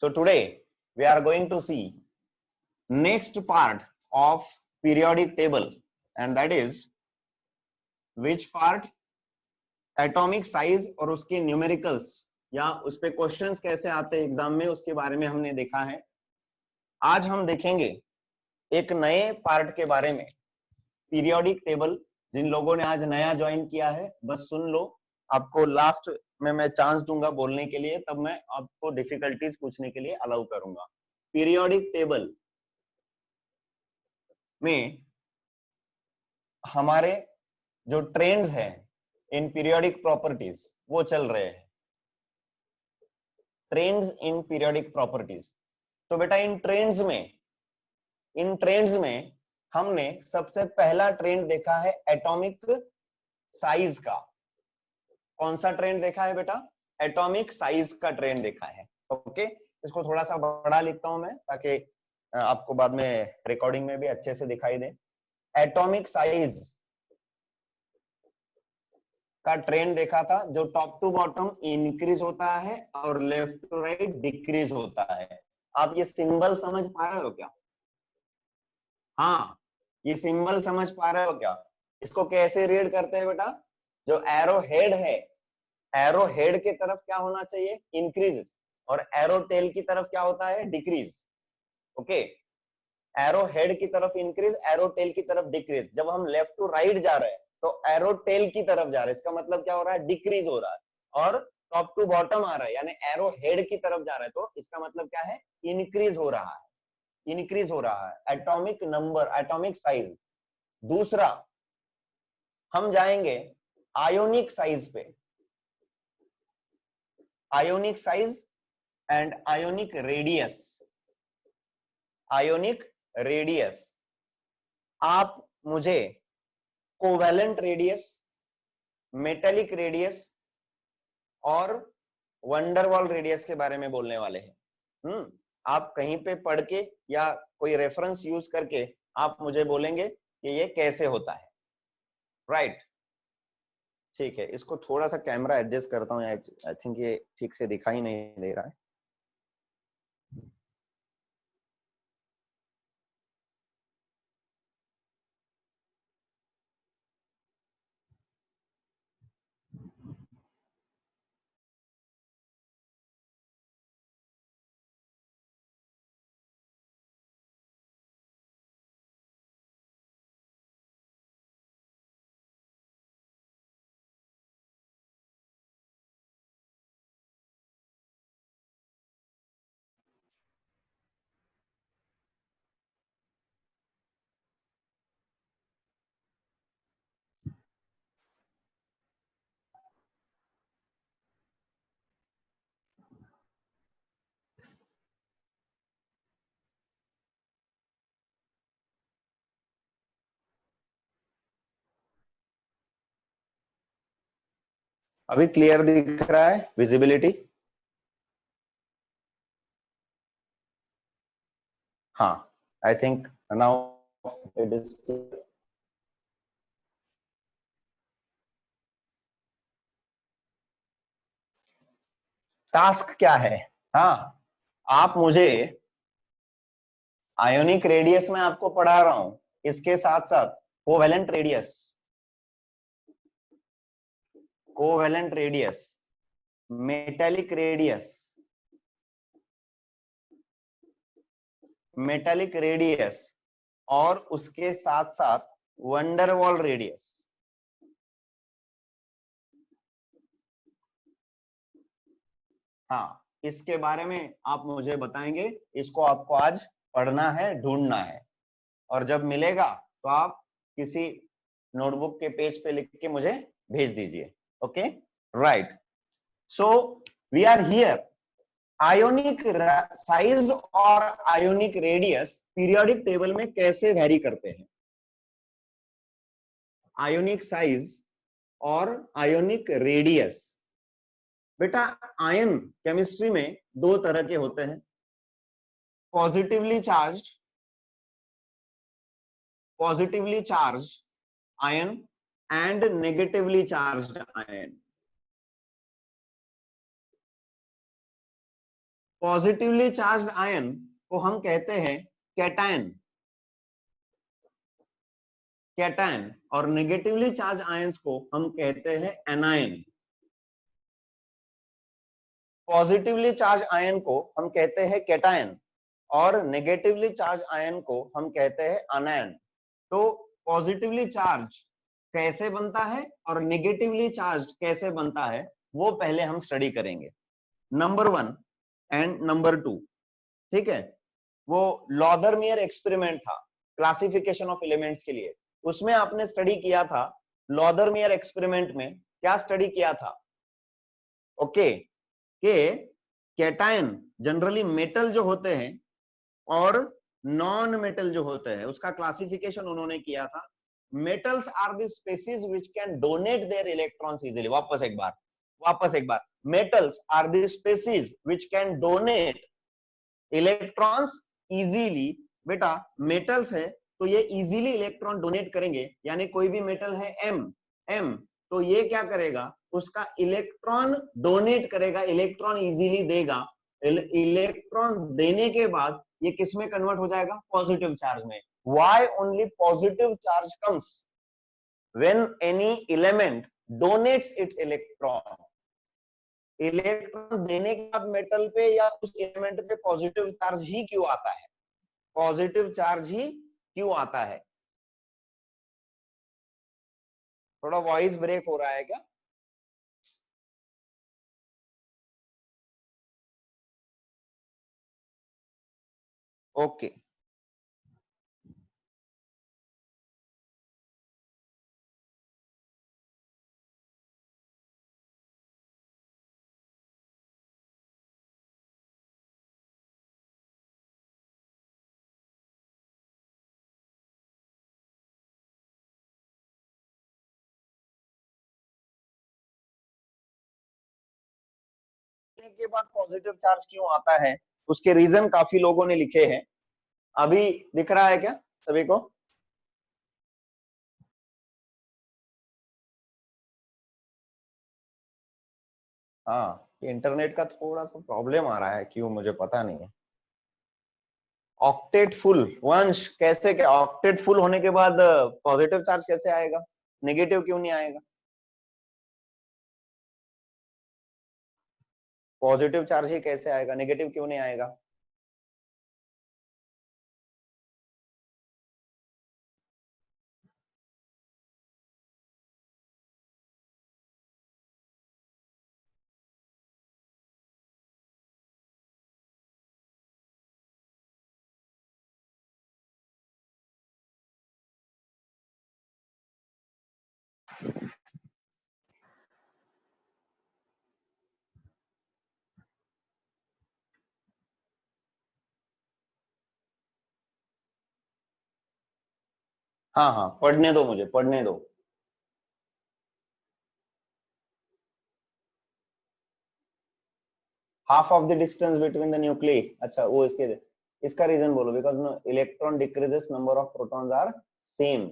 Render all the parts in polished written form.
So today we are going to see next part of periodic table, and that is which part? Atomic size और उसके numericals या उस पे questions कैसे आते हैं एग्जाम में, उसके बारे में हमने देखा है। आज हम देखेंगे एक नए पार्ट के बारे में, पीरियोडिक टेबल। जिन लोगों ने आज नया ज्वाइन किया है बस सुन लो, आपको लास्ट में मैं चांस दूंगा बोलने के लिए, तब मैं आपको डिफिकल्टीज पूछने के लिए अलाउ करूंगा। पीरियोडिक टेबल में हमारे जो ट्रेंड्स हैं इन पीरियोडिक प्रॉपर्टीज वो चल रहे हैं, ट्रेंड्स इन पीरियोडिक प्रॉपर्टीज। तो बेटा इन ट्रेंड्स में हमने सबसे पहला ट्रेंड देखा है एटॉमिक साइज का। कौन सा ट्रेंड देखा है बेटा? एटॉमिक साइज का ट्रेंड देखा है। ओके, इसको थोड़ा सा बड़ा लिखता हूं मैं ताकि आपको बाद में रिकॉर्डिंग में भी अच्छे से दिखाई दे। एटॉमिक साइज का ट्रेंड देखा था, जो टॉप टू बॉटम इंक्रीज होता है और लेफ्ट टू राइट डिक्रीज होता है। आप ये सिंबल समझ पा रहे हो क्या? हाँ, ये सिंबल समझ पा रहे हो क्या? इसको कैसे रीड करते हैं बेटा? जो एरो हेड है, एरो हेड की तरफ क्या होना चाहिए? इंक्रीज, और एरो टेल की तरफ क्या होता है? डिक्रीज। ओके, एरो हेड की तरफ इंक्रीज, एरो टेल की तरफ डिक्रीज। जब हम लेफ्ट टू राइट जा रहे हैं तो एरो टेल की तरफ जा रहे हैं, इसका मतलब क्या हो रहा है? डिक्रीज हो रहा है। और टॉप टू बॉटम आ रहा है यानी एरो हेड की तरफ जा रहा है, तो इसका मतलब क्या है? इंक्रीज हो रहा है, इंक्रीज हो रहा है एटॉमिक नंबर, एटॉमिक साइज। दूसरा हम जाएंगे आयोनिक साइज पे, ionic size and ionic radius. Ionic radius, आप मुझे कोवेलेंट रेडियस, मेटेलिक रेडियस और वंडरवॉल रेडियस के बारे में बोलने वाले हैं। आप कहीं पे पढ़ के या कोई रेफरेंस यूज करके आप मुझे बोलेंगे कि ये कैसे होता है। राइट, ठीक है। इसको थोड़ा सा कैमरा एडजस्ट करता हूँ, आई थिंक ये ठीक से दिखाई नहीं दे रहा है। अभी क्लियर दिख रहा है? विजिबिलिटी? हाँ, I think now it is. Task क्या है? हाँ, आप मुझे आयोनिक रेडियस में आपको पढ़ा रहा हूं, इसके साथ साथ covalent radius, covalent radius, metallic radius, metallic radius और उसके साथ साथ वंडरवॉल रेडियस। हाँ, इसके बारे में आप मुझे बताएंगे। इसको आपको आज पढ़ना है, ढूंढना है, और जब मिलेगा तो आप किसी नोटबुक के पेज पे लिख के मुझे भेज दीजिए। Okay, right. So we are here. Ionic size और आयोनिक रेडियस पीरियोडिक टेबल में कैसे वेरी करते हैं? आयोनिक साइज और आयोनिक रेडियस। बेटा आयन केमिस्ट्री में दो तरह के होते हैं, positively charged ion and negatively charged ion. Positively charge ion को हम कहते हैं कैटायन, कैटायन, और नेगेटिवली चार्ज आयंस को हम कहते हैं एनायन। पॉजिटिवली चार्ज आयन को हम कहते हैं कैटायन और नेगेटिवली चार्ज आयन को हम कहते हैं अनायन। तो पॉजिटिवली चार्ज कैसे बनता है और नेगेटिवली चार्ज कैसे बनता है वो पहले हम स्टडी करेंगे, नंबर 1 एंड नंबर 2। ठीक है, वो लॉदरमियर एक्सपेरिमेंट था क्लासिफिकेशन ऑफ एलिमेंट्स के लिए, उसमें आपने स्टडी किया था। लॉदरमियर एक्सपेरिमेंट में क्या स्टडी किया था? ओके, के कैटायन जनरली मेटल जो होते हैं और नॉन मेटल जो होते हैं उसका क्लासिफिकेशन उन्होंने किया था। Metals are the species which can donate their electrons easily. वापस एक बार, metals are the species which can donate electrons easily. बेटा मेटल्स है तो ये इजीली इलेक्ट्रॉन डोनेट करेंगे, यानी कोई भी मेटल है एम तो ये क्या करेगा, उसका इलेक्ट्रॉन डोनेट करेगा, इलेक्ट्रॉन इजीली देगा। इलेक्ट्रॉन देने के बाद ये किस में कन्वर्ट हो जाएगा? पॉजिटिव चार्ज में। Why only positive charge comes when any element donates its electron. Electron देने के बाद मेटल पे या उस एलिमेंट पे पॉजिटिव चार्ज ही क्यों आता है? पॉजिटिव चार्ज ही क्यों आता है? थोड़ा वॉइस ब्रेक हो रहा है क्या? ओके, के बाद पॉजिटिव चार्ज क्यों आता है उसके रीजन काफी लोगों ने लिखे हैं। अभी दिख रहा है क्या सभी को? हाँ, इंटरनेट का थोड़ा सा प्रॉब्लम आ रहा है, क्यों मुझे पता नहीं है। ऑक्टेट फुल, वंश कैसे, क्या ऑक्टेट फुल होने के बाद पॉजिटिव चार्ज कैसे आएगा? नेगेटिव क्यों नहीं आएगा? पॉजिटिव चार्ज ही कैसे आएगा, नेगेटिव क्यों नहीं आएगा? हाँ हाँ, पढ़ने दो, मुझे पढ़ने दो। Half of the distance between the nuclei, अच्छा वो इसका रीजन बोलो। Because electron decreases, number of protons are same.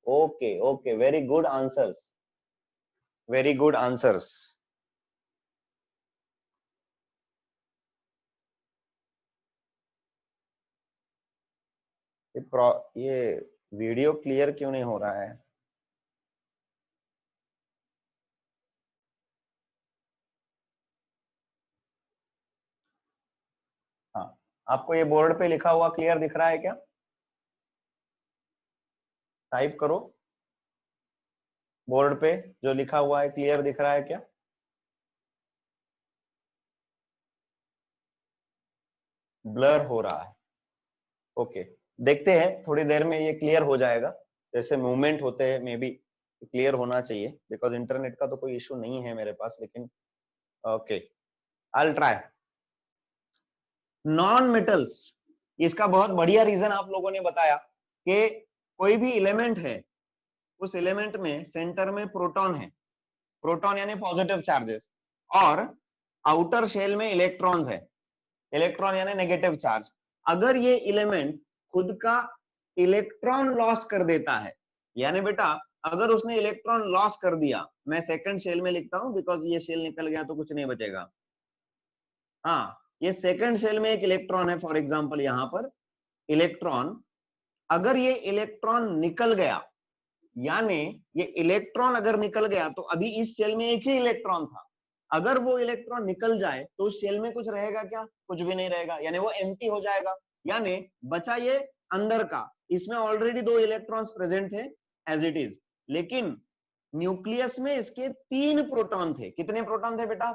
Okay okay, very good answers, very good answers. ये वीडियो क्लियर क्यों नहीं हो रहा है? हाँ, आपको ये बोर्ड पे लिखा हुआ क्लियर दिख रहा है क्या? टाइप करो, बोर्ड पे जो लिखा हुआ है क्लियर दिख रहा है क्या? ब्लर हो रहा है? ओके, देखते हैं थोड़ी देर में ये क्लियर हो जाएगा। जैसे मूवमेंट होते हैं मे बी क्लियर होना चाहिए, बिकॉज इंटरनेट का तो कोई इशू नहीं है मेरे पास, लेकिन okay, I try. Non metals, इसका बहुत बढ़िया रीजन आप लोगों ने बताया कि कोई भी एलिमेंट है, उस एलिमेंट में सेंटर में प्रोटॉन है, प्रोटॉन यानी पॉजिटिव चार्जेस, और आउटर शेल में इलेक्ट्रॉन्स है, इलेक्ट्रॉन यानी नेगेटिव चार्ज। अगर ये एलिमेंट खुद का इलेक्ट्रॉन लॉस कर देता है, यानी बेटा अगर उसने इलेक्ट्रॉन लॉस कर दिया, मैं सेकंड शेल में लिखता हूं बिकॉज ये शेल निकल गया तो कुछ नहीं बचेगा। हाँ, ये सेकंड शेल में एक इलेक्ट्रॉन है, फॉर एग्जांपल यहां पर इलेक्ट्रॉन, अगर ये इलेक्ट्रॉन निकल गया, यानी ये इलेक्ट्रॉन अगर निकल गया तो अभी इस शेल में एक ही इलेक्ट्रॉन था, अगर वो इलेक्ट्रॉन निकल जाए तो उस शेल में कुछ रहेगा क्या? कुछ भी नहीं रहेगा, यानी वो एम्प्टी हो जाएगा, यानी बचा ये अंदर का, इसमें ऑलरेडी 2 इलेक्ट्रॉन्स प्रेजेंट थे एज इट इज, लेकिन न्यूक्लियस में इसके 3 प्रोटॉन थे। कितने प्रोटॉन थे बेटा?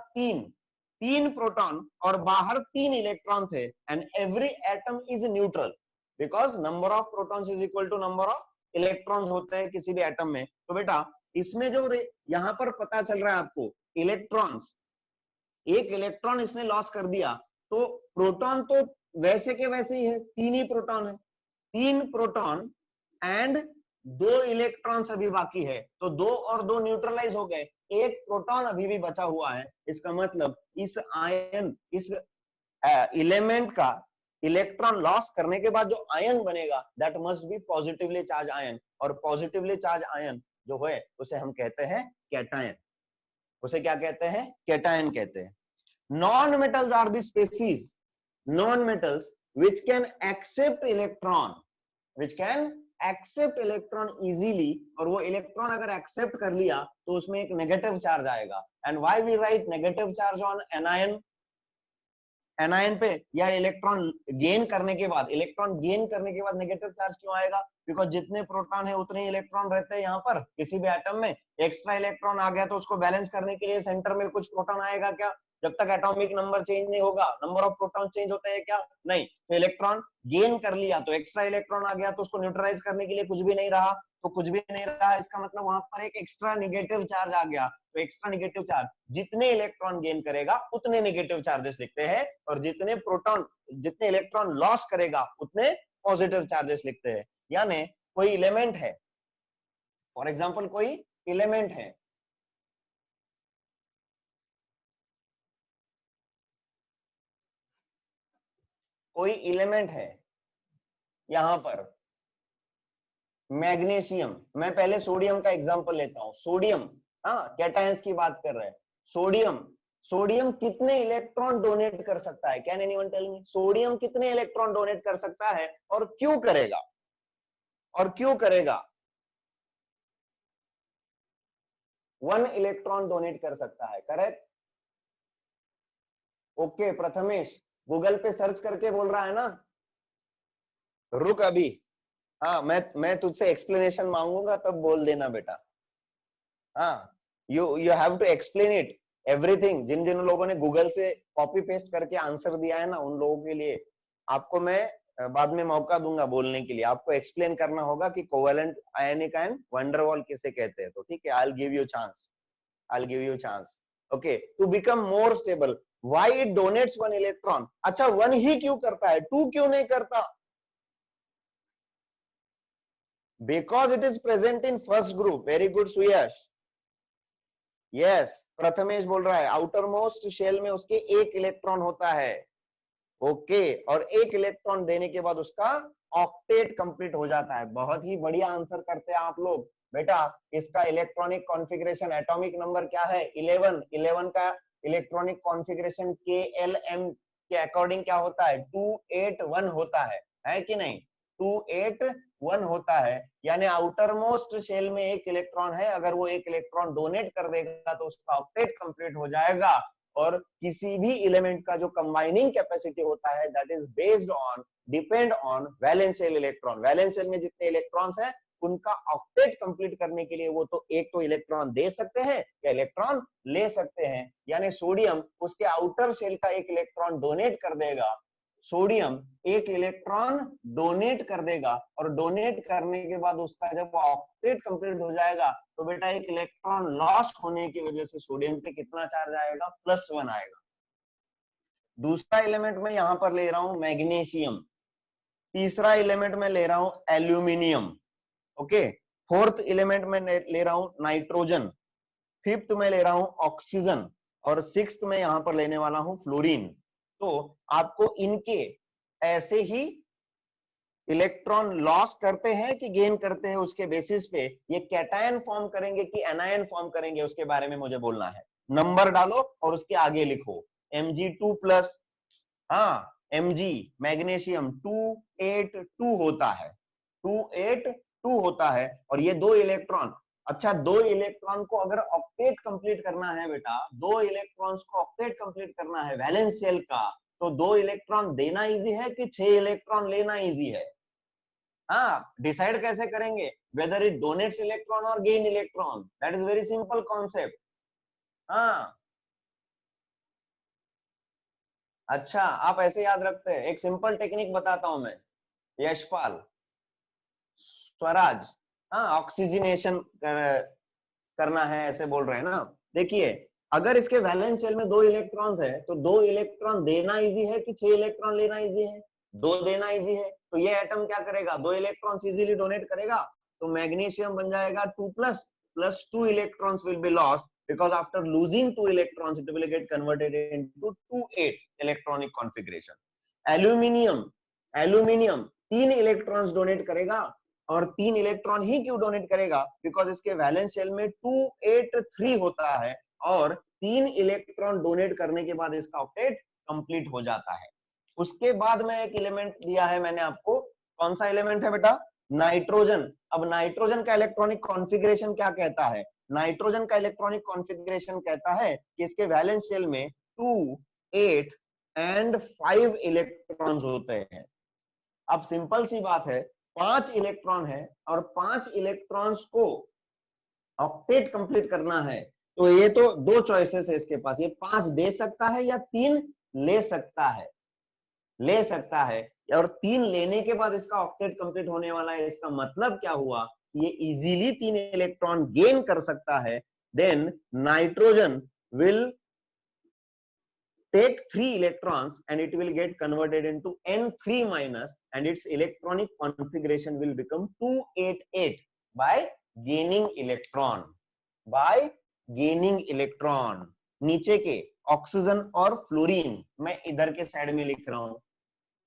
3 प्रोटॉन, और बाहर 3 इलेक्ट्रॉन थे, and every atom is neutral because number of protons is equal to number of electrons होते हैं किसी भी एटम में। तो बेटा इसमें जो यहां पर पता चल रहा है आपको, इलेक्ट्रॉन्स, एक इलेक्ट्रॉन इसने लॉस कर दिया, तो प्रोटॉन तो वैसे के वैसे ही है, 3 ही प्रोटॉन है, 3 प्रोटॉन एंड 2 इलेक्ट्रॉन्स अभी बाकी है, तो 2 और 2 न्यूट्रलाइज हो गए, एक प्रोटॉन अभी भी बचा हुआ है। इसका मतलब इस आयन, इस एलिमेंट का इलेक्ट्रॉन लॉस करने के बाद जो आयन बनेगा that must be positively charge ion, और पॉजिटिवली चार्ज आयन जो है उसे हम कहते हैं कैटायन। उसे क्या कहते हैं? कैटायन कहते हैं। Non metals are the species, non metals which can accept electron, which can accept electron easily, और वो इलेक्ट्रॉन अगर एक्सेप्ट कर लिया तो उसमें एक नेगेटिव चार्ज आएगा। And why we write negative charge on anion? Anion पे या इलेक्ट्रॉन गेन करने के बाद, इलेक्ट्रॉन गेन करने के बाद नेगेटिव चार्ज क्यों आएगा? बिकॉज जितने प्रोटॉन है उतने इलेक्ट्रॉन रहते हैं यहाँ पर किसी भी एटम में, एक्स्ट्रा इलेक्ट्रॉन आ गया तो उसको बैलेंस करने के लिए सेंटर में कुछ प्रोटॉन आएगा क्या? जब तक एटॉमिक नंबर चेंज नहीं होगा, नंबर ऑफ प्रोटॉन चेंज होते हैं क्या? नहीं। तो इलेक्ट्रॉन गेन कर लिया तो एक्स्ट्रा इलेक्ट्रॉन आ गया तो उसको न्यूट्रलाइज करने के लिए कुछ भी नहीं रहा, तो कुछ भी नहीं रहा, इसका मतलब वहां पर एक एक्स्ट्रा नेगेटिव चार्ज आ गया। तो एक्स्ट्रा नेगेटिव चार्ज, जितने इलेक्ट्रॉन गेन करेगा उतने नेगेटिव चार्जेस लिखते हैं, और जितने प्रोटॉन, जितने इलेक्ट्रॉन लॉस करेगा उतने पॉजिटिव चार्जेस लिखते हैं। यानी कोई एलिमेंट है, फॉर एग्जांपल कोई एलिमेंट है, कोई एलिमेंट है यहां पर मैग्नीशियम, मैं पहले सोडियम का एग्जांपल लेता हूं, सोडियम, हाँ कैटायंस की बात कर रहे हैं, सोडियम, सोडियम कितने इलेक्ट्रॉन डोनेट कर सकता है? Can anyone tell me? Sodium कितने इलेक्ट्रॉन डोनेट कर सकता है और क्यों करेगा? और क्यों करेगा? 1 इलेक्ट्रॉन डोनेट कर सकता है, करेक्ट? ओके प्रथमेश, गूगल पे सर्च करके बोल रहा है ना? रुक अभी, हाँ मैं तुझसे एक्सप्लेनेशन मांगूंगा तब बोल देना बेटा। हाँ, you have to explain it everything. जिन जिन लोगों ने गूगल से कॉपी पेस्ट करके आंसर दिया है ना, उन लोगों के लिए आपको मैं बाद में मौका दूंगा बोलने के लिए। आपको एक्सप्लेन करना होगा कि कोवेलेंट आयनिक आयन वंडरवॉल किसे कहते हैं, तो ठीक है, I will give you chance, I will give you chance. Okay, to become more stable, why it donates 1 electron? अच्छा 1 ही क्यों करता है, 2 क्यों नहीं करता? Because it is present in first group. Very good Suyash, yes Prathamesh बोल रहा है आउटर मोस्ट शेल में उसके 1 इलेक्ट्रॉन होता है। ओके, और 1 इलेक्ट्रॉन देने के बाद उसका ऑक्टेट कंप्लीट हो जाता है। बहुत ही बढ़िया आंसर करते हैं आप लोग बेटा। इसका इलेक्ट्रॉनिक कॉन्फ़िगरेशन, एटॉमिक नंबर क्या है? 11। 11 का इलेक्ट्रॉनिक कॉन्फ़िगरेशन KLM के अकॉर्डिंग क्या होता है? 281 होता है कि नहीं? 281 होता है, यानी आउटर मोस्ट शेल में 1 इलेक्ट्रॉन है, अगर वो 1 इलेक्ट्रॉन डोनेट कर देगा तो उसका ऑक्टेट कंप्लीट हो जाएगा। और किसी भी एलिमेंट का जो कंबाइनिंग कैपेसिटी होता है that is based on, depend on valence shell electron. Valence shell में जितने इलेक्ट्रॉन्स हैं उनका ऑक्टेट कंप्लीट करने के लिए वो तो एक तो इलेक्ट्रॉन दे सकते हैं या इलेक्ट्रॉन ले सकते हैं। यानी सोडियम उसके आउटर शेल का 1 इलेक्ट्रॉन डोनेट कर देगा, सोडियम 1 इलेक्ट्रॉन डोनेट कर देगा, और डोनेट करने के बाद उसका जब ऑक्टेट कंप्लीट हो जाएगा तो बेटा 1 इलेक्ट्रॉन लॉस होने की वजह से सोडियम पे कितना चार्ज आएगा? +1 आएगा। दूसरा एलिमेंट मैं यहां पर ले रहा हूं मैग्नीशियम, तीसरा एलिमेंट मैं ले रहा हूं एल्यूमिनियम, ओके, फोर्थ एलिमेंट में ले रहा हूं नाइट्रोजन, फिफ्थ में ले रहा हूं ऑक्सीजन, और सिक्स्थ में यहां पर लेने वाला हूं फ्लोरीन। तो आपको इनके ऐसे ही इलेक्ट्रॉन लॉस करते हैं कि गेन करते हैं उसके बेसिस पे ये कैटायन फॉर्म करेंगे कि एनायन फॉर्म करेंगे उसके बारे में मुझे बोलना है। नंबर डालो और उसके आगे लिखो Mg2+, हाँ Mg मैग्नीशियम 282 होता है, 282 होता है। और ये 2 इलेक्ट्रॉन, अच्छा 2 इलेक्ट्रॉन को अगर ऑक्टेट कंप्लीट करना है बेटा, 2 इलेक्ट्रॉन्स को ऑक्टेट कंप्लीट करना है वैलेंस शेल का, तो 2 इलेक्ट्रॉन देना इजी है कि 6 इलेक्ट्रॉन लेना इजी है? हाँ, डिसाइड कैसे करेंगे वेदर इट डोनेट्स इलेक्ट्रॉन और gain electron? That is very simple concept. हाँ, अच्छा आप ऐसे याद रखते हैं, एक सिंपल टेक्निक बताता हूं मैं। यशपाल, स्वराज, हाँ ऑक्सीजनेशन करना है ऐसे बोल रहे हैं ना। देखिए, अगर इसके वैलेंस शेल में 2 इलेक्ट्रॉन्स है तो 2 इलेक्ट्रॉन देना इजी है कि 6 इलेक्ट्रॉन लेना इजी है? 2 देना इजी है, तो ये एटम क्या करेगा, 2 इलेक्ट्रॉन्स इजीली डोनेट करेगा। तो मैग्नीशियम बन जाएगा 2 plus, plus 2 electrons will be lost because after losing 2 electrons it will get converted into 2-8 electronic configuration. Aluminium, aluminium 3 electrons donate करेगा, और 3 इलेक्ट्रॉन ही क्यों डोनेट करेगा, बिकॉज इसके वैलेंस शेल में 283 होता है, और 3 इलेक्ट्रॉन डोनेट करने के बाद इसका ऑक्टेट कंप्लीट हो जाता है। उसके बाद में एक एलिमेंट दिया है मैंने आपको, कौन सा एलिमेंट है बेटा, नाइट्रोजन। अब नाइट्रोजन का इलेक्ट्रॉनिक कॉन्फ़िगरेशन क्या कहता है, नाइट्रोजन का इलेक्ट्रॉनिक कॉन्फ़िगरेशन कहता है कि इसके वैलेंस शेल में 2, 8 एंड 5 इलेक्ट्रॉन्स होते हैं। अब सिंपल सी बात है, 5 इलेक्ट्रॉन है और 5 इलेक्ट्रॉन्स को ऑक्टेट कंप्लीट करना है, तो ये तो 2 चॉइसेस है इसके पास, ये 5 दे सकता है या 3 ले सकता है, ले सकता है। और 3 लेने के बाद इसका ऑक्टेट कंप्लीट होने वाला है। इसका मतलब क्या हुआ, ये इजीली 3 इलेक्ट्रॉन गेन कर सकता है। Then nitrogen will take 3 electrons and it will get converted into N3 minus and its electronic configuration will become 288 by gaining electron, by gaining electron। नीचे के ऑक्सीजन और फ्लोरीन मैं इधर के साइड में लिख रहा हूं,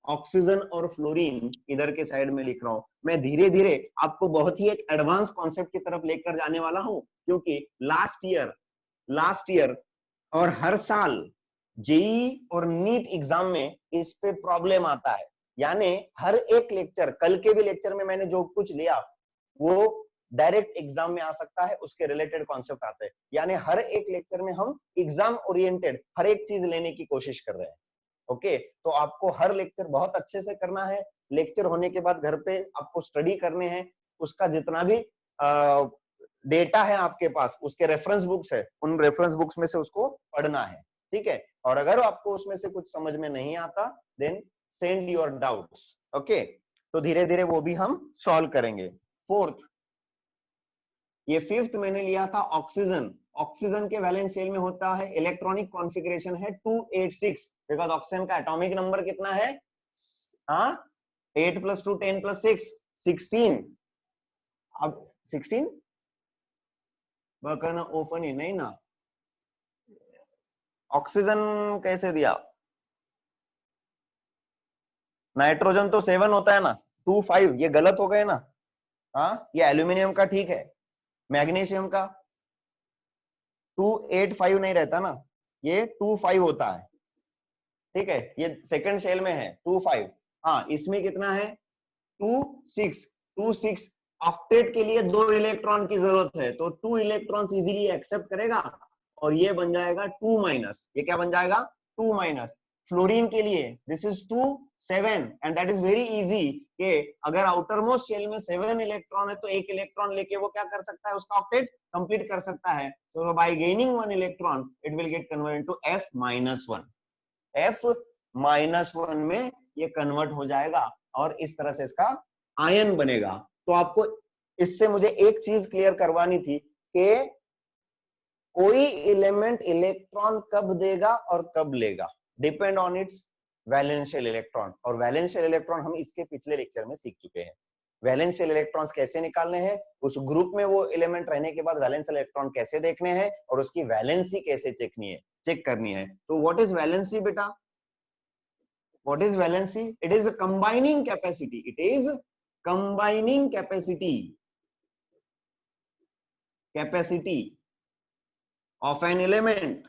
ऑक्सीजन और फ्लोरीन इधर के साइड में लिख रहा हूं। मैं धीरे धीरे आपको बहुत ही एक एडवांस कॉन्सेप्ट की तरफ लेकर जाने वाला हूं, क्योंकि लास्ट ईयर और हर साल जेई और नीट एग्जाम में इस पे प्रॉब्लम आता है। यानी हर एक लेक्चर, कल के भी लेक्चर में मैंने जो कुछ लिया वो डायरेक्ट एग्जाम में आ सकता है, उसके रिलेटेड कॉन्सेप्ट आते हैं। यानी हर एक लेक्चर में हम एग्जाम ओरिएंटेड हर एक चीज लेने की कोशिश कर रहे हैं। ओके, तो आपको हर लेक्चर बहुत अच्छे से करना है। लेक्चर होने के बाद घर पे आपको स्टडी करने हैं, उसका जितना भी डेटा है आपके पास, उसके रेफरेंस बुक्स है, उन रेफरेंस बुक्स में से उसको पढ़ना है, ठीक है। और अगर आपको उसमें से कुछ समझ में नहीं आता, then send your doubts, okay. तो धीरे धीरे वो भी हम सॉल्व करेंगे। फोर्थ, ये फिफ्थ मैंने लिया था ऑक्सीजन। ऑक्सीजन के वैलेंस शेल में होता है, इलेक्ट्रॉनिक कॉन्फ़िगरेशन है 286, बिकॉज ऑक्सीजन का एटॉमिक नंबर कितना है, हाँ 8 + 2 10 + 6 16। अब 16 बकना ओपन ही नहीं ना, ऑक्सीजन कैसे दिया, नाइट्रोजन तो 7 होता है ना, 2 5 ये गलत हो गए ना। हाँ, ये एल्यूमिनियम का ठीक है, मैग्नीशियम का 285 नहीं रहता ना, ये 25 होता है, ठीक है। ये सेकंड शेल में है 25। हाँ, इसमें कितना है 26, 26। ऑक्टेट के लिए 2 इलेक्ट्रॉन की जरूरत है, तो 2 इलेक्ट्रॉन्स इजीली एक्सेप्ट करेगा, और ये बन जाएगा 2 माइनस। ये क्या बन जाएगा 2 माइनस। फ्लोरीन के लिए this is 2 7 and that is very easy कि अगर आउटर मोस्ट शेल में 7 इलेक्ट्रॉन है तो 1 इलेक्ट्रॉन लेके वो क्या कर सकता है, उसका ऑक्टेट कंप्लीट कर सकता है। तो by gaining 1 electron it will get converted to F-1, F-1 में ये कन्वर्ट हो जाएगा, और इस तरह से इसका आयन बनेगा। तो आपको इससे मुझे एक चीज क्लियर करवानी थी कि कोई एलिमेंट इलेक्ट्रॉन कब देगा और कब लेगा, डिपेंड ऑन इट्स वैलेंशियल इलेक्ट्रॉन। और वैलेंशियल इलेक्ट्रॉन हम इसके पिछले लेक्चर में सीख चुके हैं। वैलेंशियल इलेक्ट्रॉन्स कैसे निकालने हैं, उस ग्रुप में वो एलिमेंट रहने के बाद वैलेंशियल इलेक्ट्रॉन कैसे देखने हैं, और उसकी वैलेंसी कैसे चेक करनी है। तो व्हाट इज वैलेंसी बेटा, what is valency? It is a combining capacity, it is combining capacity of an element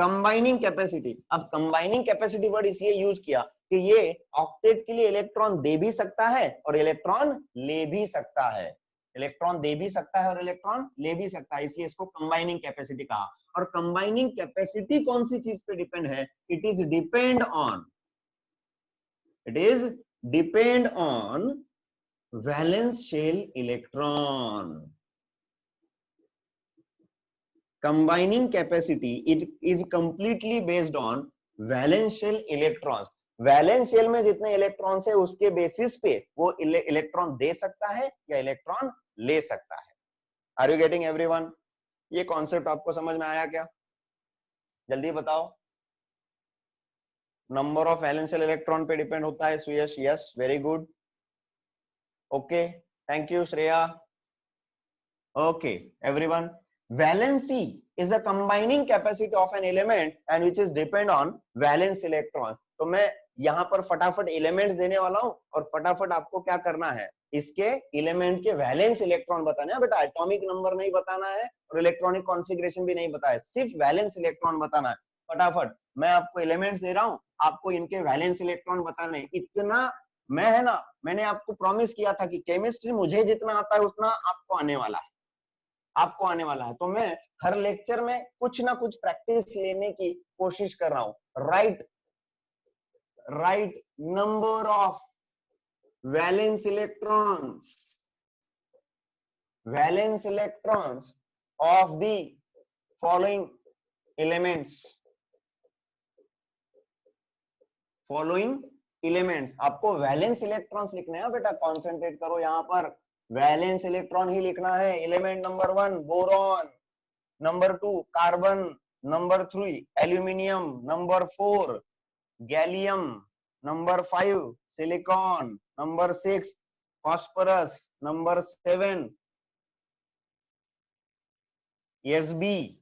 combining capacity. अब कंबाइनिंग कैपेसिटी वर्ड इसलिए यूज किया कि ये ऑक्टेट के लिए इलेक्ट्रॉन दे भी सकता है और इलेक्ट्रॉन ले भी सकता है, इलेक्ट्रॉन दे भी सकता है और इलेक्ट्रॉन ले भी सकता है, इसलिए इसको कंबाइनिंग कैपेसिटी कहा। और कंबाइनिंग कैपेसिटी कौन सी चीज पे डिपेंड है? It is depend on valence shell electron. Combining capacity, it is completely based on valence shell electrons. Valence shell में जितने इलेक्ट्रॉन्स है उसके बेसिस पे वो इलेक्ट्रॉन दे सकता है या इलेक्ट्रॉन ले सकता है। Are you getting everyone? ये कॉन्सेप्ट आपको समझ में आया क्या? जल्दी बताओ। Number of valence shell electron पे डिपेंड होता है Suyash? Yes, very good, okay, thank you Shreya. Okay everyone, valency is the combining capacity of an element and which is depend on valence electron। तो मैं यहाँ पर फटाफट एलिमेंट्स देने वाला हूँ और फटाफट आपको क्या करना है, इसके एलिमेंट के वैलेंस इलेक्ट्रॉन बताना है बेटा, एटॉमिक नंबर नहीं बताना है और इलेक्ट्रॉनिक कॉन्फ़िगरेशन भी नहीं बताया, सिर्फ वैलेंस इलेक्ट्रॉन बताना है। फटाफट मैं आपको एलिमेंट्स दे रहा हूँ, आपको इनके वैलेंस इलेक्ट्रॉन बताने। इतना मैं है ना, मैंने आपको प्रॉमिस किया था कि केमिस्ट्री मुझे जितना आता है उतना आपको आने वाला है, आपको आने वाला है। तो मैं हर लेक्चर में कुछ ना कुछ प्रैक्टिस लेने की कोशिश कर रहा हूं। Right number of valence electrons of the following elements. आपको वैलेंस इलेक्ट्रॉन्स लिखने हैं बेटा, कॉन्सेंट्रेट करो यहां पर, वैलेंस इलेक्ट्रॉन ही लिखना है। Element number 1 boron, number 2 carbon, number 3 aluminium, number 4 gallium, number 5 silicon, number 6 phosphorus, number 7 SB.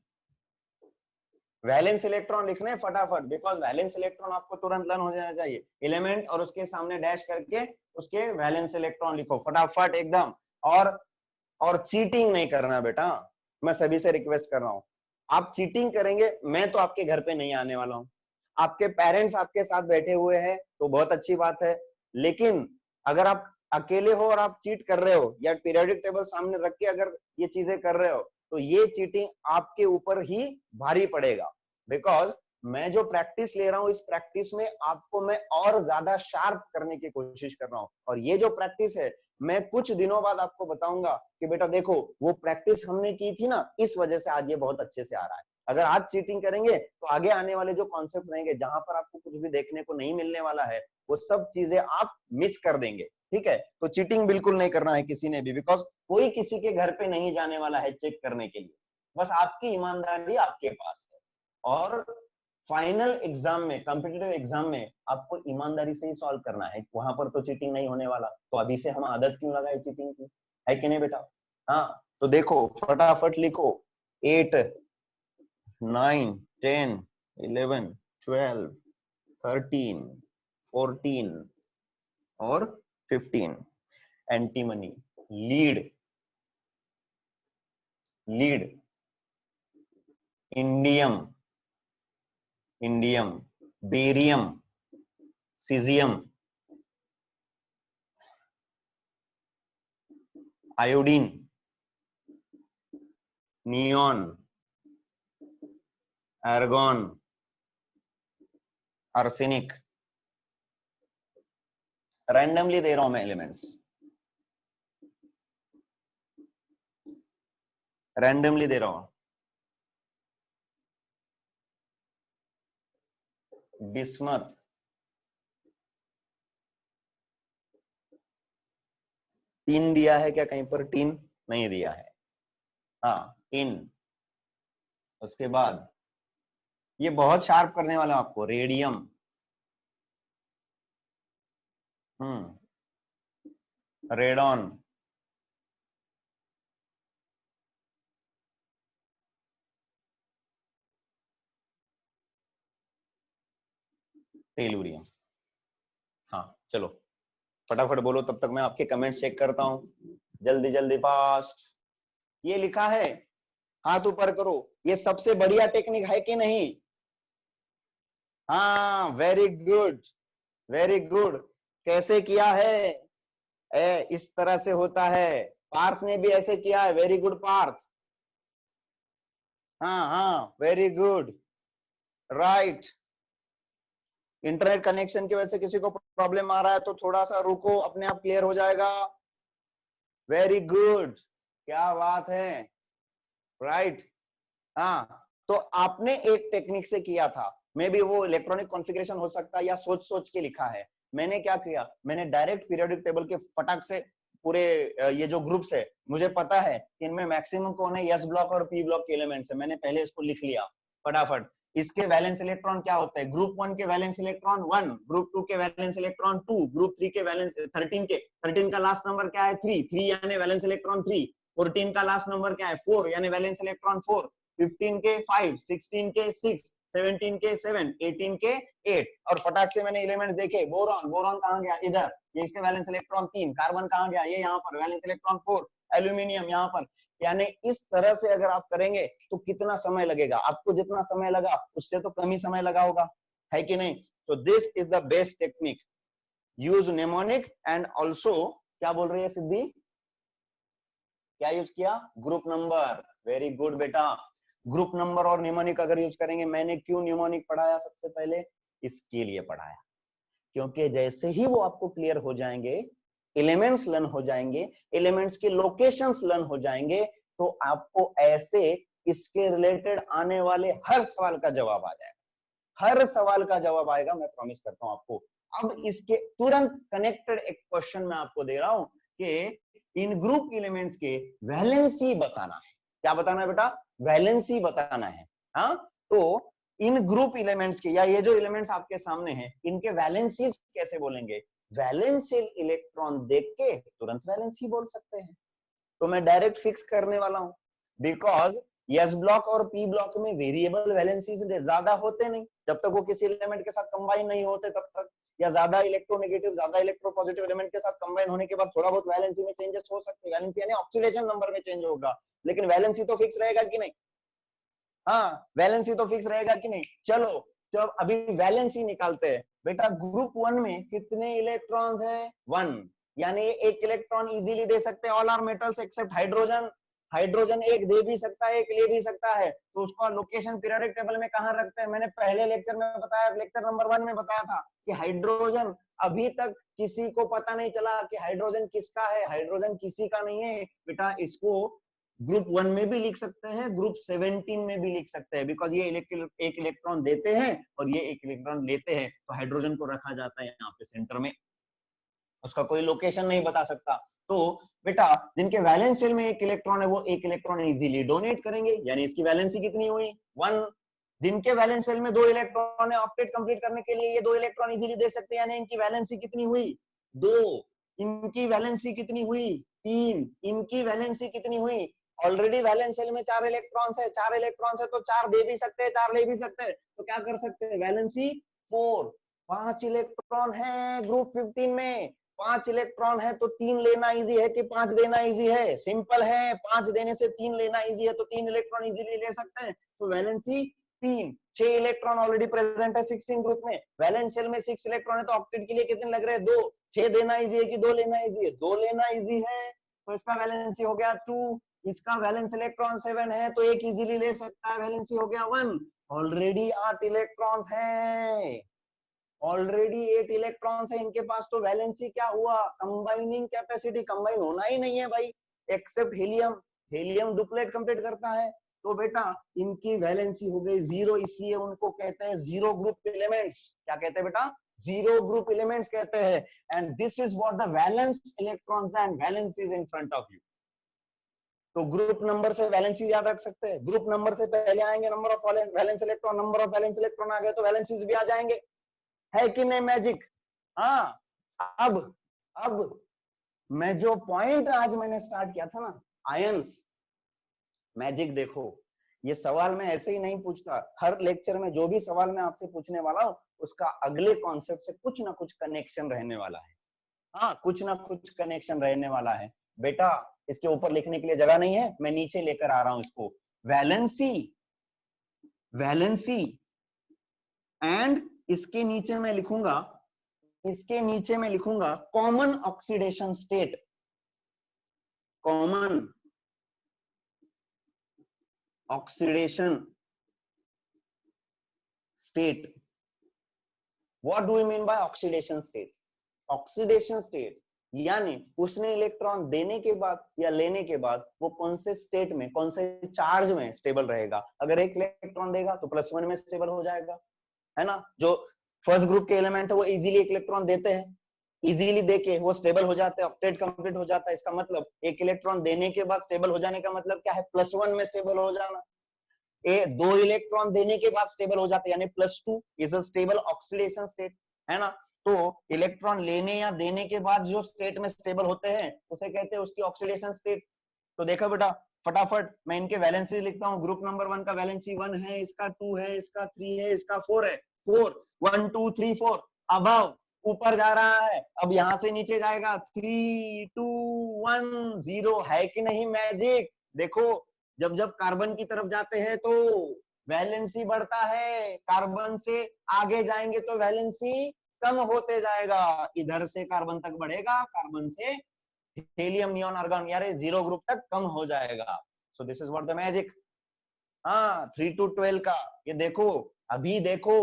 Valence electron लिखने फटाफट, बिकॉज वैलेंस इलेक्ट्रॉन आपको तुरंत लर्न हो जाना चाहिए। एलिमेंट और उसके सामने डैश करके उसके वैलेंस इलेक्ट्रॉन लिखो फटाफट एकदम। और चीटिंग नहीं करना बेटा, मैं सभी से रिक्वेस्ट कर रहा हूं। आप चीटिंग करेंगे, मैं तो आपके घर पे नहीं आने वाला हूं। आपके पेरेंट्स आपके साथ बैठे हुए हैं तो बहुत अच्छी बात है, लेकिन अगर आप अकेले हो और आप चीट कर रहे हो या पीरियोडिक टेबल सामने रख के अगर ये चीजें कर रहे हो तो ये चीटिंग आपके ऊपर ही भारी पड़ेगा। बिकॉज मैं जो प्रैक्टिस ले रहा हूं, इस प्रैक्टिस में आपको मैं और ज्यादा शार्प करने की कोशिश कर रहा हूं। और ये जो प्रैक्टिस है मैं कुछ दिनों बाद आपको बताऊंगा कि बेटा देखो वो प्रैक्टिस हमने की थी ना, इस वजह से आज ये बहुत अच्छे से आ रहा है। अगर आज चीटिंग करेंगे तो आगे आने वाले जो कॉन्सेप्ट्स रहेंगे जहां पर आपको कुछ भी देखने को नहीं मिलने वाला है, वो सब चीजें आप मिस कर देंगे। ठीक है, तो चीटिंग बिल्कुल नहीं करना है किसी ने भी, बिकॉज कोई किसी के घर पे नहीं जाने वाला है चेक करने के लिए, बस आपकी ईमानदारी आपके पास है। और फाइनल एग्जाम में, कॉम्पिटिटिव एग्जाम में आपको ईमानदारी से ही सॉल्व करना है, वहां पर तो चीटिंग नहीं होने वाला। तो अभी से हम आदत क्यों लगाए चीटिंग की, है कि नहीं बेटा? हाँ, तो देखो फटाफट लिखो, 8 9 10 11 12 13 14 और 15। Antimony, lead, indium, barium, caesium, iodine, neon, argon, arsenic. Randomly दे रहा हूं मैं एलिमेंट्स, रैंडमली दे रहा हूं। बिस्मथ, टीन दिया है क्या कहीं पर? टीन नहीं दिया है, हाँ टीन। उसके बाद ये बहुत शार्प करने वाला आपको, रेडियम, रेडॉन, टेलुरियम। हाँ चलो फटाफट बोलो, तब तक मैं आपके कमेंट चेक करता हूं, जल्दी जल्दी फास्ट। ये लिखा है, हाथ ऊपर करो। ये सबसे बढ़िया टेक्निक है कि नहीं? हाँ, वेरी गुड, वेरी गुड। कैसे किया है? इस तरह से होता है। पार्थ ने भी ऐसे किया है। Very good Parth. हाँ हाँ, very good, right. Internet connection की वजह से किसी को प्रॉब्लम आ रहा है तो थोड़ा सा रुको, अपने आप क्लियर हो जाएगा। वेरी गुड, क्या बात है, राइट। हाँ, तो आपने एक टेक्निक से किया था, मे बी वो इलेक्ट्रॉनिक कॉन्फ़िगरेशन हो सकता है या सोच सोच के लिखा है। मैंने क्या किया, मैंने डायरेक्ट पीरियोडिक टेबल के फटाक से पूरे ये जो ग्रुप्स है, मुझे पता है कि इनमें मैक्सिमम कौन है, एस ब्लॉक और पी ब्लॉक के एलिमेंट्स है, मैंने पहले इसको लिख लिया फटाफट। इसके वैलेंस इलेक्ट्रॉन क्या होता है, ग्रुप 1 के वैलेंस इलेक्ट्रॉन 1, ग्रुप 2 के वैलेंस इलेक्ट्रॉन 2, ग्रुप 3 के वैलेंस 13 का लास्ट नंबर क्या है 3 यानी वैलेंस इलेक्ट्रॉन 3, 14 का लास्ट नंबर क्या है 4 यानी वैलेंस इलेक्ट्रॉन 4, 15 के 5, 16 के 6, 17 के 7, 18 के 8। और फटाक से मैंने एलिमेंट्स देखे, बोरॉन, बोरॉन कहां गया, इधर, ये इसके वैलेंस इलेक्ट्रॉन 3, कार्बन कहां गया, ये यहाँ पर वैलेंस इलेक्ट्रॉन 4, एल्यूमिनियम यहाँ पर। यानी इस तरह से अगर आप करेंगे तो कितना समय लगेगा, आपको जितना समय लगा उससे तो कम ही समय लगा होगा, है कि नहीं? तो this is the best technique, use mnemonic and also, क्या बोल रही है सिद्धि, क्या यूज किया, ग्रुप नंबर। वेरी गुड बेटा, ग्रुप नंबर और न्यूमोनिक अगर यूज करेंगे। मैंने क्यों न्यूमोनिक पढ़ाया सबसे पहले, इसके लिए पढ़ाया क्योंकि जैसे ही वो आपको क्लियर हो जाएंगे, एलिमेंट्स लर्न हो जाएंगे, एलिमेंट्स के लोकेशंस लर्न हो जाएंगे, तो आपको ऐसे इसके रिलेटेड आने वाले हर सवाल का जवाब आ जाएगा, हर सवाल का जवाब आएगा, मैं प्रॉमिस करता हूं आपको। अब इसके तुरंत कनेक्टेड एक क्वेश्चन मैं आपको दे रहा हूं कि इन ग्रुप एलिमेंट्स के वैलेंसी बताना है। क्या बताना है बेटा, वैलेंसी बताना है। हाँ, तो इन ग्रुप एलिमेंट्स के, या ये जो एलिमेंट्स आपके सामने हैं, इनके वैलेंसीज कैसे बोलेंगे, वैलेंशियल इलेक्ट्रॉन देख के तुरंत वैलेंसी बोल सकते हैं। तो मैं डायरेक्ट फिक्स करने वाला हूं, बिकॉज एस ब्लॉक और पी ब्लॉक में वेरिएबल वैलेंसीज ज्यादा होते नहीं, जब तक वो किसी एलिमेंट के साथ कंबाइन नहीं होते तब तक, या ज्यादा इलेक्ट्रोनेगेटिव ज्यादा इलेक्ट्रोपॉजिटिव एलिमेंट के साथ कंबाइन होने के बाद थोड़ा बहुत वैलेंसी में चेंजेस हो सकते हैं, वैलेंसी यानी ऑक्सीडेशन नंबर में चेंज होगा, लेकिन वैलेंसी तो फिक्स रहेगा कि नहीं। हाँ, वैलेंसी तो फिक्स रहेगा कि नहीं। चलो, जब अभी वैलेंसी निकालते हैं बेटा, ग्रुप 1 में कितने इलेक्ट्रॉन्स है, 1, यानी एक इलेक्ट्रॉन इजीली दे सकते हैं, all are metals except hydrogen. Hydrogen एक दे भी सकता है, एक ले भी सकता है, तो उसका लोकेशन पीरियोडिक टेबल में कहां रखते हैं, मैंने पहले लेक्चर में बताया, लेक्चर नंबर 1 में बताया था कि हाइड्रोजन, अभी तक किसी को पता नहीं चला कि हाइड्रोजन किसका है, हाइड्रोजन किसी का नहीं है बेटा। इसको ग्रुप 1 में भी लिख सकते हैं, ग्रुप 17 में भी लिख सकते हैं, बिकॉज ये एक इलेक्ट्रॉन देते हैं और ये एक इलेक्ट्रॉन लेते हैं, तो हाइड्रोजन को रखा जाता है यहाँ पे सेंटर में, उसका कोई लोकेशन नहीं बता सकता। तो बेटा, जिनके वैलेंस शेल में एक इलेक्ट्रॉन है, वो एक इलेक्ट्रॉन इजीली डोनेट करेंगे, यानी इसकी वैलेंसी कितनी हुई, 1। जिनके वैलेंस शेल में 2 इलेक्ट्रॉन है, ऑक्टेट कंप्लीट करने के लिए ये 2 इलेक्ट्रॉन इजीली दे सकते हैं, यानी इनकी वैलेंसी कितनी हुई, 2। इनकी वैलेंसी कितनी हुई, 3। इनकी वैलेंसी कितनी हुई, ऑलरेडी वैलेंस शेल में 4 इलेक्ट्रॉन्स है, 4 इलेक्ट्रॉन्स है तो 4 दे भी सकते हैं, 4 ले भी सकते हैं, तो क्या कर सकते हैं, वैलेंसी 4। 5 इलेक्ट्रॉन है ग्रुप 15 में, 5 इलेक्ट्रॉन है तो 3 लेना इजी है कि 5 देना इजी है, सिंपल है, 5 देने से 3 लेना इजी है, तो 3 इलेक्ट्रॉन इजीली ले सकते हैं, तो वैलेंसी 3। 6 इलेक्ट्रॉन ऑलरेडी प्रेजेंट है 16 ग्रुप में, वैलेंस शेल में 6 इलेक्ट्रॉन है, तो ऑक्टेट के लिए कितने लग रहे हैं, 2। 6 देना इजी है कि 2 लेना इजी है, 2 लेना इजी है, तो इसका वैलेंसी हो गया 2। इसका वैलेंस इलेक्ट्रॉन 7 है तो एक इजीली ले सकता है, वैलेंसी हो गया 1। ऑलरेडी 8 इलेक्ट्रॉन्स हैं, ऑलरेडी 8 इलेक्ट्रॉन्स है इनके पास, तो वैलेंसी क्या हुआ, कंबाइनिंग कैपेसिटी, कंबाइन होना ही नहीं है भाई, except helium, helium duplet complete करता है, तो बेटा इनकी वैलेंसी हो गई 0, इसलिए उनको कहते हैं जीरो ग्रुप एलिमेंट्स। क्या कहते हैं बेटा, जीरो ग्रुप एलिमेंट्स कहते हैं, and this is what the valence electrons and valencies in front of you. तो ग्रुप नंबर से वैलेंसी याद रख सकते हैं, ग्रुप नंबर से पहले आएंगे number of valence electron, number of valence electron आ गए तो वैलेंसीज भी आ जाएंगे, है कि नहीं मैजिक। हाँ, अब मैं जो पॉइंट आज मैंने स्टार्ट किया था ना, आयंस, मैजिक देखो, ये सवाल मैं ऐसे ही नहीं पूछता, हर लेक्चर में जो भी सवाल मैं आपसे पूछने वाला हूँ उसका अगले कॉन्सेप्ट से कुछ ना कुछ कनेक्शन रहने वाला है। हाँ, कुछ ना कुछ कनेक्शन रहने वाला है बेटा। इसके ऊपर लिखने के लिए जगह नहीं है, मैं नीचे लेकर आ रहा हूं इसको, वैलेंसी, वैलेंसी एंड इसके नीचे मैं लिखूंगा, इसके नीचे मैं लिखूंगा common oxidation state, common oxidation state. What do you mean by oxidation state? Oxidation state यानी उसने इलेक्ट्रॉन देने के बाद या लेने के बाद वो कौन से स्टेट में, कौन से चार्ज में स्टेबल रहेगा। अगर एक इलेक्ट्रॉन देगा तो +1 में स्टेबल हो जाएगा, है ना। जो फर्स्ट ग्रुप के एलिमेंट है वो इजीली एक इलेक्ट्रॉन देते हैं, इजीली देके वो स्टेबल हो जाते हैं, ऑक्टेट कंप्लीट हो जाता है। इसका मतलब एक इलेक्ट्रॉन देने के बाद स्टेबल हो जाने का मतलब क्या है? +1 में स्टेबल हो जाना। 2 इलेक्ट्रॉन देने के बाद स्टेबल हो जाते हैं, यानी +2 is a stable oxidation state, है ना। तो इलेक्ट्रॉन लेने या देने के बाद जो स्टेट में स्टेबल होते हैं उसे कहते हैं उसकी ऑक्सीडेशन स्टेट। तो देखो बेटा फटाफट मैं इनके वैलेंसी लिखता हूँ। ग्रुप नंबर 1 का वैलेंसी 1 है, इसका 2 है, इसका 3 है, इसका 4 है। 4 1 2 3 4 अबव ऊपर जा रहा है, अब यहां से नीचे जाएगा 3 2 1 0, है कि नहीं मैजिक? देखो जब जब कार्बन की तरफ जाते हैं तो वैलेंसी बढ़ता है, कार्बन से आगे जाएंगे तो वैलेंसी कम होते जाएगा। इधर से कार्बन तक बढ़ेगा, कार्बन से हीलियम नियॉन आर्गन यानी 0 ग्रुप तक कम हो जाएगा। So this is what the magic. हाँ 3 to 12 का ये देखो, अभी देखो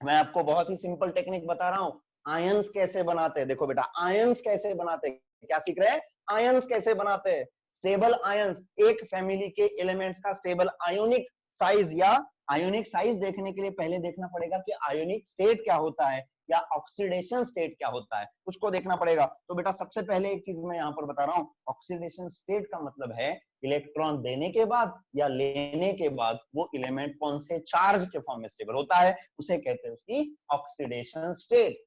मैं आपको बहुत ही सिंपल टेक्निक बता रहा हूँ। आयंस कैसे बनाते हैं, देखो बेटा आयंस कैसे बनाते हैं, क्या सीख रहे हैं? आयंस कैसे बनाते हैं। स्टेबल आयंस, एक फैमिली के एलिमेंट्स का स्टेबल आयोनिक साइज, या आयोनिक साइज देखने के लिए पहले देखना पड़ेगा कि आयोनिक स्टेट क्या होता है या ऑक्सीडेशन स्टेट क्या होता है, उसको देखना पड़ेगा। तो बेटा सबसे पहले एक चीज मैं यहाँ पर बता रहा हूँ, ऑक्सीडेशन स्टेट का मतलब है इलेक्ट्रॉन देने के बाद या लेने के बाद वो एलिमेंट कौन से चार्ज के फॉर्म में स्टेबल होता है, उसे कहते हैं उसकी ऑक्सीडेशन स्टेट।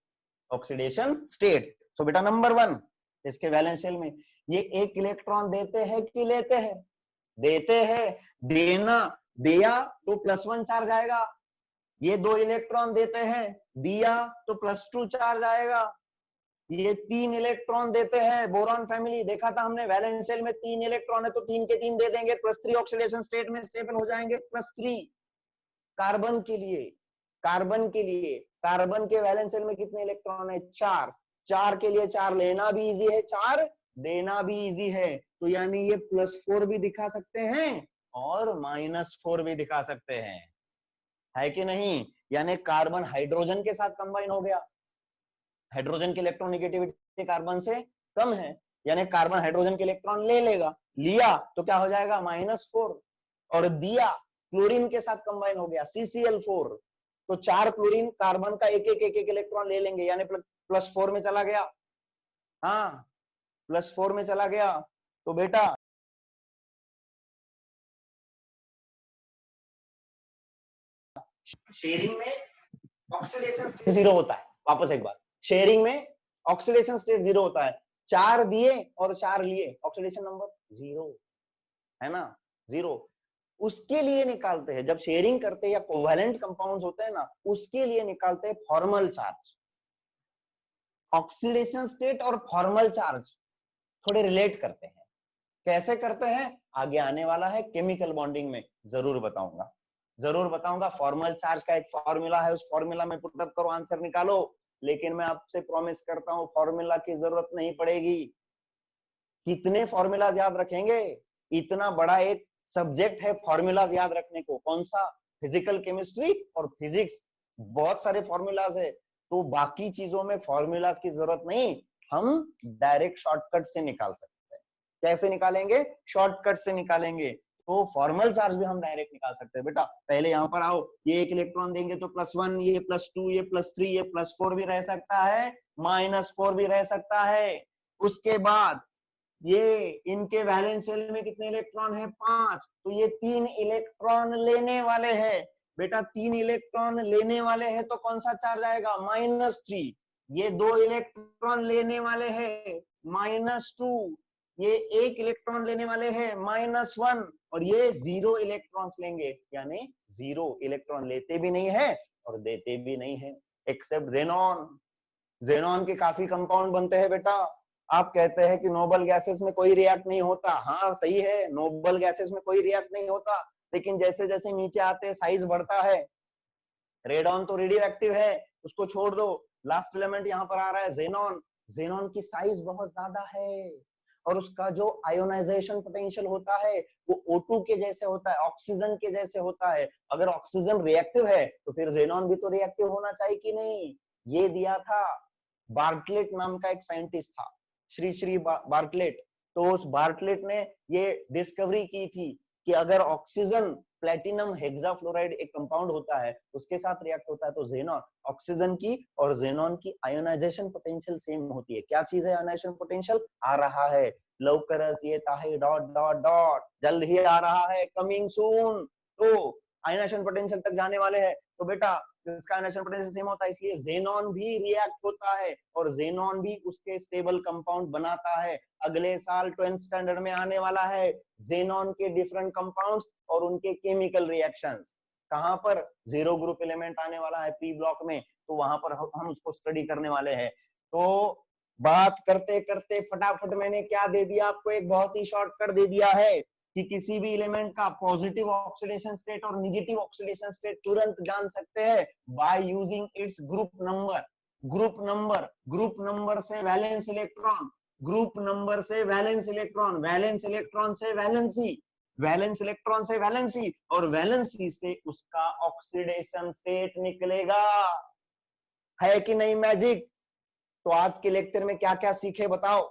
Oxidation state. तो बेटा नंबर 1 इसके वैलेंस शेल में ये एक इलेक्ट्रॉन देते हैं कि लेते हैं? देते हैं। देना, दिया तो +1 चार्ज आएगा। ये 2 इलेक्ट्रॉन देते हैं, दिया तो +2 चार्ज आएगा। ये 3 इलेक्ट्रॉन देते हैं, बोरॉन फैमिली देखा था हमने, वैलेंस शेल में 3 इलेक्ट्रॉन है तो 3 के 3 दे देंगे, +3 ऑक्सीडेशन स्टेट में स्टेबल हो जाएंगे। +3 कार्बन के लिए, कार्बन के लिए, कार्बन के वैलेंस शेल में कितने इलेक्ट्रॉन है? 4। 4 के लिए 4 लेना भी इजी है, 4 देना भी इजी है, तो यानी ये +4 भी दिखा सकते हैं और -4 भी दिखा सकते हैं, है कि नहीं। यानी कार्बन हाइड्रोजन के साथ कंबाइन हो गया, हाइड्रोजन की इलेक्ट्रोनेगेटिविटी कार्बन से कम है, यानी कार्बन हाइड्रोजन के इलेक्ट्रॉन ले लेगा, लिया तो क्या हो जाएगा? -4। और दिया क्लोरीन के साथ कंबाइन हो गया, CCl4, तो 4 क्लोरीन कार्बन का एक एक इलेक्ट्रॉन ले लेंगे, यानी +4 में चला गया। हाँ +4 में चला गया। तो बेटा शेयरिंग में ऑक्सीडेशन स्टेट 0 होता है। वापस एक बार, शेयरिंग में ऑक्सीडेशन स्टेट 0 होता है। 4 दिए और 4 लिए, ऑक्सीडेशन नंबर 0, है ना, 0। उसके लिए निकालते हैं, जब शेयरिंग करते हैं या कोवैलेंट कंपाउंड्स होते हैं ना, उसके लिए निकालते हैं फॉर्मल चार्ज। ऑक्सीडेशन स्टेट और फॉर्मल चार्ज थोड़े रिलेट करते हैं, कैसे करते हैं आगे आने वाला है, केमिकल बॉन्डिंग में जरूर बताऊंगा, जरूर बताऊंगा। फॉर्मल चार्ज का एक फॉर्मूला है, उस फॉर्मूला में पुटअप करो, आंसर निकालो। लेकिन मैं आपसे प्रॉमिस करता हूं फॉर्मूला की जरूरत नहीं पड़ेगी। कितने फॉर्मूलाज याद रखेंगे? इतना बड़ा एक सब्जेक्ट है फॉर्मूलाज याद रखने को, कौन सा? फिजिकल केमिस्ट्री और फिजिक्स, बहुत सारे फॉर्मूलाज है, तो बाकी चीजों में फॉर्मूलाज की जरूरत नहीं, हम डायरेक्ट शॉर्टकट से निकाल सकते हैं। कैसे निकालेंगे? शॉर्टकट से निकालेंगे। तो फॉर्मल चार्ज भी हम डायरेक्ट निकाल सकते हैं। बेटा पहले यहाँ पर आओ, ये एक इलेक्ट्रॉन देंगे तो +1, ये +2, ये +3, ये +4 भी रह सकता है, -4 भी रह सकता है। उसके बाद ये इनके वैलेंस शेल में कितने इलेक्ट्रॉन है? 5, तो ये 3 इलेक्ट्रॉन लेने वाले हैं। बेटा 3 इलेक्ट्रॉन लेने वाले हैं तो कौन सा चार्ज आएगा? -3। ये 2 इलेक्ट्रॉन लेने वाले हैं, -2। ये 1 इलेक्ट्रॉन लेने वाले हैं, -1। और ये 0 इलेक्ट्रॉन्स लेंगे, यानी 0 इलेक्ट्रॉन लेते भी नहीं है और देते भी नहीं है, एक्सेप्ट जेनॉन। जेनॉन के काफी कंपाउंड बनते हैं बेटा। आप कहते हैं कि नोबल गैसेस में कोई रिएक्ट नहीं होता, हाँ सही है, नोबल गैसेस में कोई रिएक्ट नहीं होता, लेकिन जैसे जैसे नीचे आते हैं साइज बढ़ता है, रेडॉन तो रेडियो एक्टिव है, उसको छोड़ दो। लास्ट एलिमेंट यहाँ पर आ रहा है जेनॉन। जेनॉन की साइज बहुत ज्यादा है और उसका जो आयोनाइजेशन पोटेंशियल होता है वो O2 के जैसे होता है, ऑक्सीजन के जैसे होता है। अगर ऑक्सीजन रिएक्टिव है तो फिर जेनॉन भी तो रिएक्टिव होना चाहिए कि नहीं। ये दिया था बार्टलेट नाम का एक साइंटिस्ट था, श्री बार्टलेट। तो उस बार्टलेट ने ये डिस्कवरी की थी कि अगर ऑक्सीजन प्लेटिनम हेक्साफ्लोराइड एक कंपाउंड होता है, उसके साथ रिएक्ट होता है तो जेनॉन, ऑक्सीजन की और जेनॉन की आयोनाइजेशन पोटेंशियल सेम होती है। क्या चीज है आयोनाइजेशन पोटेंशियल? आ रहा है लवकरच येत आहे डॉट डॉट डॉट, जल्द ही आ रहा है, कमिंग सून। तो आयोनाइजेशन पोटेंशियल तक जाने वाले हैं। तो बेटा इसका आयोनाइजेशन पोटेंशियल सेम होता है, इसलिए जेनॉन भी रिएक्ट होता है और जेनॉन भी उसके स्टेबल कंपाउंड बनाता है। अगले साल 12th स्टैंडर्ड में आने वाला है जेनॉन के डिफरेंट कंपाउंड्स और उनके केमिकल रिएक्शंस। कहां पर? जीरो ग्रुप एलिमेंट आने वाला है पी ब्लॉक में, तो वहां पर हम उसको स्टडी करने वाले हैं। तो बात करते करते फटाफट मैंने क्या दे दिया आपको, एक बहुत ही शॉर्टकट दे दिया है कि किसी भी एलिमेंट का पॉजिटिव ऑक्सीडेशन स्टेट और नेगेटिव ऑक्सीडेशन स्टेट तुरंत जान सकते हैं by using its group number. Group number से वैलेंस इलेक्ट्रॉन, ग्रुप नंबर से वैलेंस इलेक्ट्रॉन, वैलेंस इलेक्ट्रॉन से वैलेंसी, वैलेंस इलेक्ट्रॉन से वैलेंसी और वैलेंसी से उसका ऑक्सीडेशन स्टेट निकलेगा। है कि नहीं मैजिक? तो आज के लेक्चर में क्या क्या सीखे बताओ?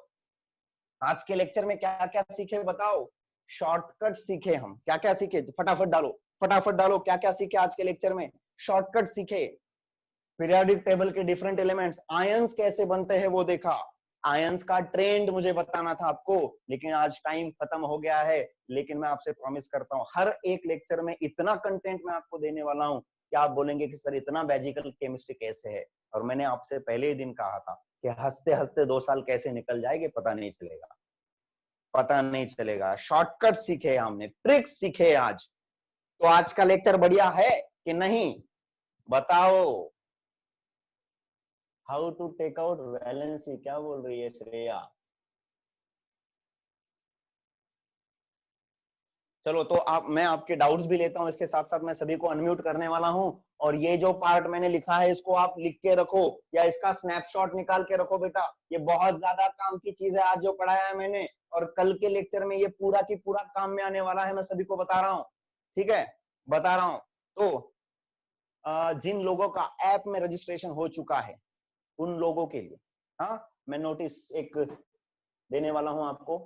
आज के लेक्चर में क्या क्या सीखे बताओ? शॉर्टकट सीखे हम। क्या क्या सीखे? फटाफट डालो, फटाफट डालो। क्या क्या सीखे आज के लेक्चर में? शॉर्टकट सीखे, पीरियोडिक टेबल के डिफरेंट एलिमेंट्स, आयंस कैसे बनते हैं वो देखा, आयंस का ट्रेंड मुझे बताना था आपको, लेकिन आज टाइम खत्म हो गया है। लेकिन मैं आपसे प्रॉमिस करता हूँ हर एक लेक्चर में इतना कंटेंट मैं आपको देने वाला हूँ कि आप बोलेंगे कि सर इतना मैजिकल केमिस्ट्री कैसे है। और मैंने आपसे पहले ही दिन कहा था कि हंसते हंसते 2 साल कैसे निकल जाएंगे पता नहीं चलेगा, पता नहीं चलेगा। शॉर्टकट सीखे हमने, ट्रिक्स सीखे आज। तो आज का लेक्चर बढ़िया है कि नहीं बताओ? How to take out valency, क्या बोल रही है श्रेया? चलो तो आप, मैं आपके डाउट्स भी लेता हूं, इसके साथ साथ मैं सभी को अनम्यूट करने वाला हूं। और ये जो पार्ट मैंने लिखा है इसको आप लिख के रखो या इसका स्नैपशॉट निकाल के रखो बेटा। ये बहुत ज्यादा काम की चीज है आज जो पढ़ाया है मैंने, और कल के लेक्चर में ये पूरा की पूरा काम में आने वाला है। मैं सभी को बता रहा हूँ, ठीक है, बता रहा हूँ। तो जिन लोगों का ऐप में रजिस्ट्रेशन हो चुका है उन लोगों के लिए, हाँ, मैं नोटिस एक देने वाला हूं आपको।